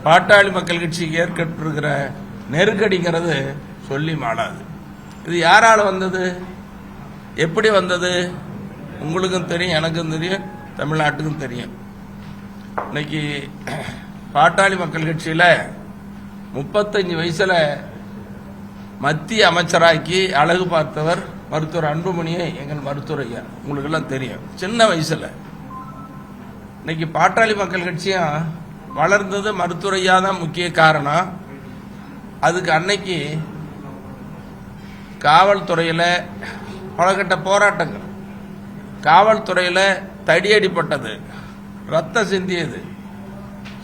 பாட்டாளி மக்கள் கட்சிக்கு ஏற்பட்டிருக்கிற நெருக்கடிங்கிறது சொல்லி மாளாது. இது யாரால வந்தது, எப்படி வந்தது? உங்களுக்கும் தெரியும், எனக்கும் தெரியும், தமிழ்நாட்டுக்கும் தெரியும். இன்னைக்கு பாட்டாளி மக்கள் கட்சியில 35 வயசுல மத்திய அமைச்சராக்கி அழகு பார்த்தவர் மருத்துவர் அன்புமணியை, எங்கள் மருத்துவர் ஐயா. உங்களுக்கு எல்லாம் தெரியும், சின்ன வயசுல. இன்னைக்கு பாட்டாளி மக்கள் கட்சியும் வளர்ந்தது மருத்துவர் ஐயா தான் முக்கிய காரணம். அதுக்கு அன்னைக்கு காவல்துறையில பலகட்ட போராட்டங்கள், காவல்துறையில தடியடிப்பட்டது, ரத்த சிந்தியது,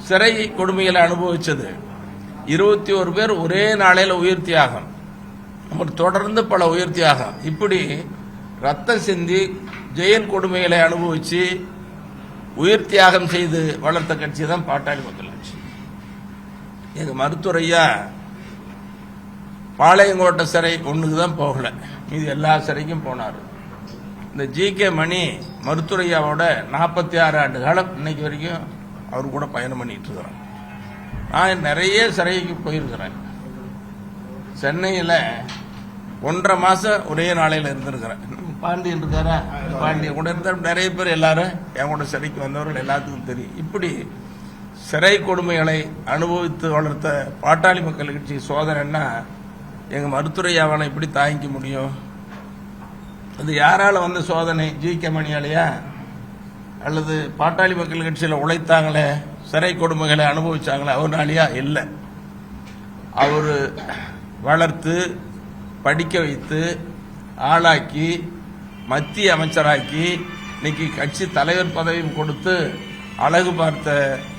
சிறை கொடுமைகளை அனுபவிச்சது, 21 பேர் ஒரே நாளையில் உயிர் தியாகம், தொடர்ந்து பல உயிர் தியாகம், இப்படி ரத்த சிந்தி ஜெயில் கொடுமைகளை அனுபவிச்சு உயிர் தியாகம் செய்து வளர்த்த கட்சி தான் பாட்டாளி மக்கள் கட்சி. எங்க மருத்துவர் ஐயா பாளையங்கோட்டை சிறை ஒண்ணுக்கு தான் போகல, மீது எல்லா சிறைக்கும் போனார். இந்த ஜி.கே. மணி மருத்துவர் ஐயாவோட 46 ஆண்டு காலம் இன்னைக்கு வரைக்கும் அவர் கூட பயணம் பண்ணிட்டு இருக்கிறோம். நான் நிறைய சிறைக்கு போயிருக்கிறேன். சென்னையில் 1.5 மாசம் ஒரே நாளையில் இருந்திருக்கிறேன். பாண்டியன் இருக்காரா, பாண்டியன் கூட இருந்தா நிறைய பேர், எல்லாரும் என் கூட சிறைக்கு வந்தவர்கள் எல்லாத்துக்கும் தெரியும். இப்படி சிறை கொடுமைகளை அனுபவித்து வளர்த்த பாட்டாளி மக்கள் கட்சி சோதனைன்னா எங்க மருத்துவர் ஐயாவான இப்படி தாங்கிக்க முடியும்? அது யாரால வந்த சோதனை? ஜி.கே. மணியாலையா, அல்லது பாட்டாளி மக்கள் கட்சியில் உழைத்தாங்களே, சிறை கொடுமைகளை அனுபவிச்சாங்களே அவர்னாலையா? இல்லை. அவர் வளர்த்து படிக்க வைத்து ஆளாக்கி மத்திய அமைச்சராக்கி இன்னைக்கு கட்சி தலைவர் பதவியும் கொடுத்து அழகு பார்த்த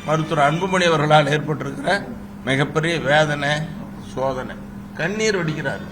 மருத்துவர் அன்புமணி அவர்களால் ஏற்பட்டிருக்கிற மிகப்பெரிய வேதனை, சோதனை. கண்ணீர் வடிக்கிறார்.